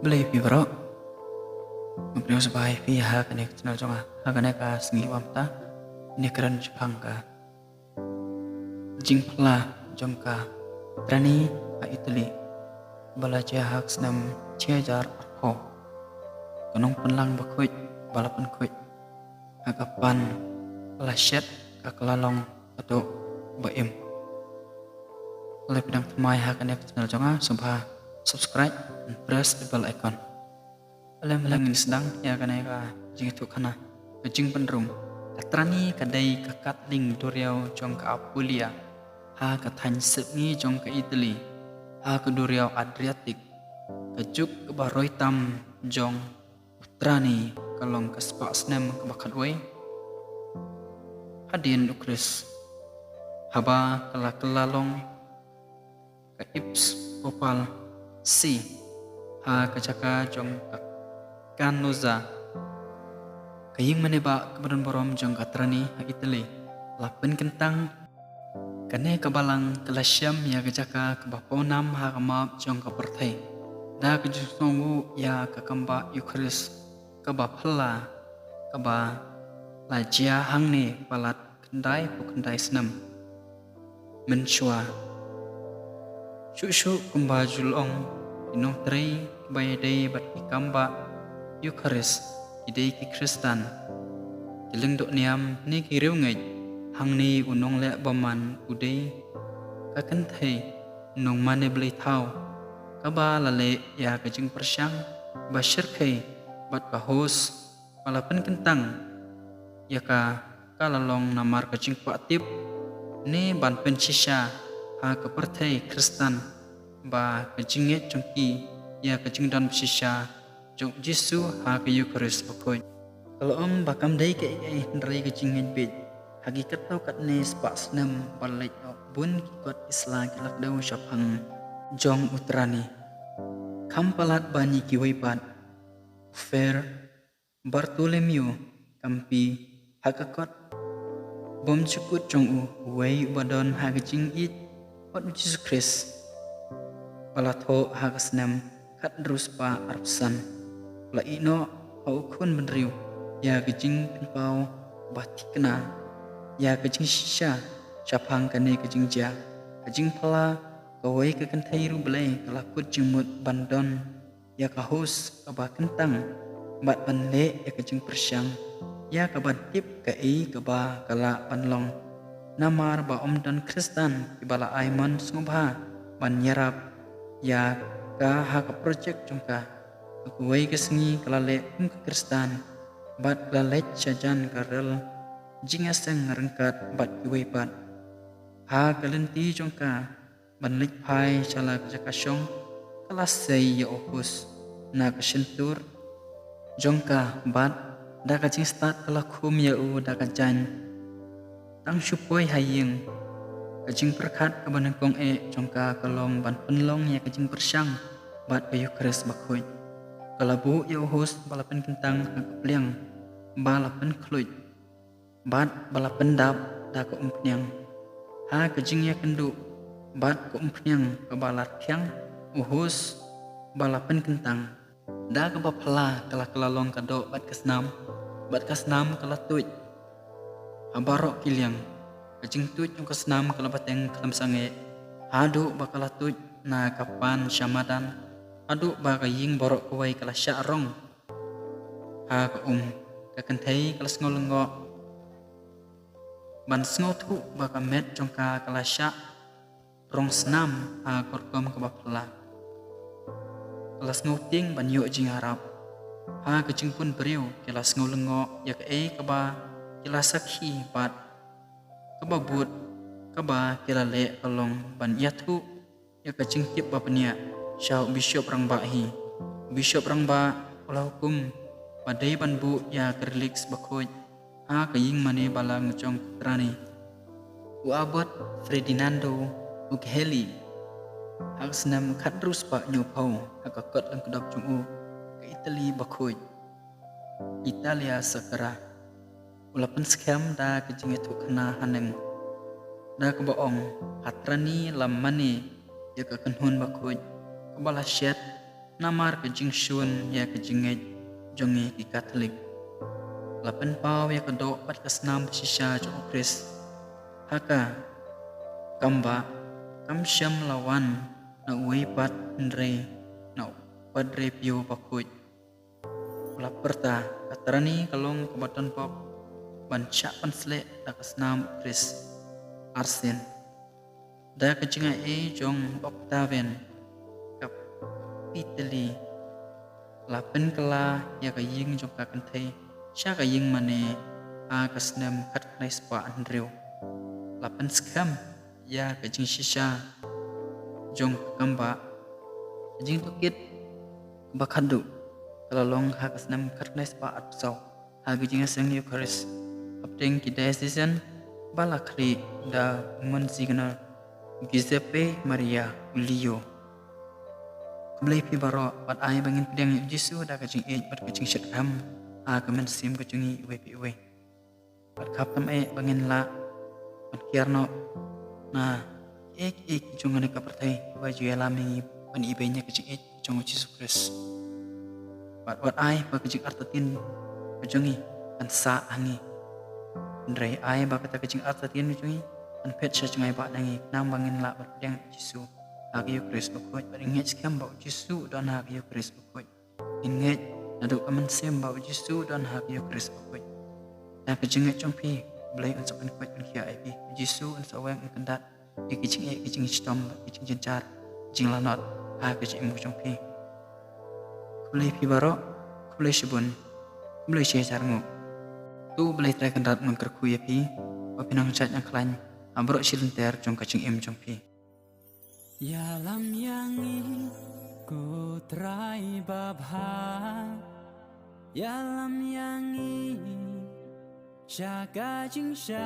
Beli pi bro, mungkin sebagai pi ha kene channel jonga ha kene ka sengi wamta ini keren Jepang ka jingpla jongka trani ka Italy balaja hak senam ciajar ho kanong penlang bakuit balapan kuit agapan lasyat ka kelalong atau baim oleh pedang temai ha kene channel jonga subha subscribe and press the bell icon. Alam langin sedang ya kanai ka jing tu kana jing penrung katrani kadai kakat ling duriau jong ka Apulia ha kathan sepni jong ka Italy ha ka duriau Adriatic kajuk ke baroi tam jong utrani kalong ka spa snem ka bakat wei hadin ukris haba kala kelalong ka ips popal si ha kacaka jong ka Kanoza kaying maneba kebaran borom jong katrani ha Italy lapen kentang kane kabalang kelasyam ya kejaka kebaponam ha kamap jong kapertai da kejusongu ya kakamba Eucharis kabapela kaba lajia hangne palat kendai pukendai senam menshua syuk kumba julong inong tri bayadai bat ikamba Eucharis idei ki Kristan kileng dok niam ni kiriu ngai hang ni unong le baman udei ka kenthei nong mane blei thau ka ba la le ya ka jing persyang ba syirkhei bat ka hos palapan kentang ya ka kalalong namar ka jing patip ni ban pensisya ha ka perthei Kristan ba ka jinget jongki ya ka jing dan sisya jong Jisu ha ka Eucharis bakoi kalau bakam dai ke ndrai ke jingin bit hakikat tau kat ne spas nem balai bun kikot isla kilak dau syapang jong utrani kampalat bani kiwai pat fair Bartolomeo kampi hakakot bom cukut jong wei badon ha ka jing it wat Jesus Christ balatho ha ka snem kat druspa arpsan la ino au kun menriu ya kejing pau batikna ya kejing shisha chapang kane kejing ja kejing pala kawai ke kenthai ru belai kalakut jemut bandon ya kahus kaba kentang bat panle ya kejing persyang ya kabatip ka ei kaba kala panlong namar ba om dan Kristan ibala aiman sungba ban yarap ya ka ha ka project jongka kuwai kesengi kalale ke Kristan bat lalet sajan karel jingaseng rengkat bat kuwai pat ha kalenti jongka banlik pai chala jakasyong kalasei ya opus na kasentur jongka bat da kajing start kalakum ya u da kajan tang syupoi haying kajing perkat kabanengkong jongka kalong ban penlong ya kajing persyang bat bayu keres bakoi kalabu ya uhus balapan kentang akapliang balapan kluit bat balapan dap da ko umpnyang ha kejing ya kendu bat ko umpnyang kabalat tiang uhus balapan kentang da ka bapala kala kelalong kado bat kasnam kala tuit abarok kiliang kejing tuit yung kasnam kala bateng kalam sange hadu bakala tuit na kapan syamadan adu ba kaying borok kuwai kala syarong ha ka kakenthei kala sngolengo ban sngotu ba ka met jongka kala sya rong senam ha korkom ka bapla kala sngoting ban yo jing harap ha ka jingpun beriu kala sngolengo ya ka ka ba kala sakhi pat ka babut ka ba kala le kalong ban yatu ya ka jingtip ba penia Syau Bishop Rangbahi Bishop Rangba olah hukum padai banbu ya kerliks bakoi ha kaying mane balang jong trani uabot Ferdinando Ugheli hak senam kadrus pak nyopau hakakot lang kedap jong ke Italy bakoi Italia sakara ulapan skam da kejing itu kena haneng da kebaong hatrani lamane ya kakenhun bakoi kabala syet namar ke jing shun ya ke jingej jongi ki Katolik. Lapen pau ya ke do pat kasnam shisha jo Kris. Haka kamba kam syam lawan na uwi pat ndre na padre pio pakuj. Laperta katarani kalong kebatan pok bancak pansle da kasnam Kris Arsen. Da kejinga jong Octavian kap Italy. Lapen kala ya ka ying jong ka kantai sya ka ying mane a kasnam kat krais pa Andrew. Lapen skam ya ka jing shisha jong kamba jing tukit bakadu kalalong ha kasnam kat krais pa atsau ha jing sang Eucharist apteng ki diocesan balakri da Monsignor Giuseppe Maria Ulio. Keblai pi baro pat ai bangin pedang Yesus da kajing pat kajing syakam a kamen sim kajing we pat kapam bangin la pat kierno na jungan ka pertai baju alami pan ibenya kajing jong Yesus Kristus. Pat ai ba kajing artatin kajongi kan sa angi ndrai ai ba kata kajing artatin kajongi an pet sya jangai ba nangi nang bangin la pat pedang Yesus hagi Eucharist bakoj pat inget skam ba Yesus dan hagi Eucharist bakoj inget nadu kamen sem ba Yesus dan hagi Eucharist bakoj ta kajing jongpi blai an sopan koj an kia ai Yesus an sawang an kandat kicing stom kicing jencar jing lanot ha kajing mu jongpi blai pi baro blai shibun blai she charngu tu blai trai kandat mun kerku ya pi pinang chat yang klain ambrok silenter jong kacing jongpi. Ya lam yangi ku trai babha Ya lam yangi sya kajing sya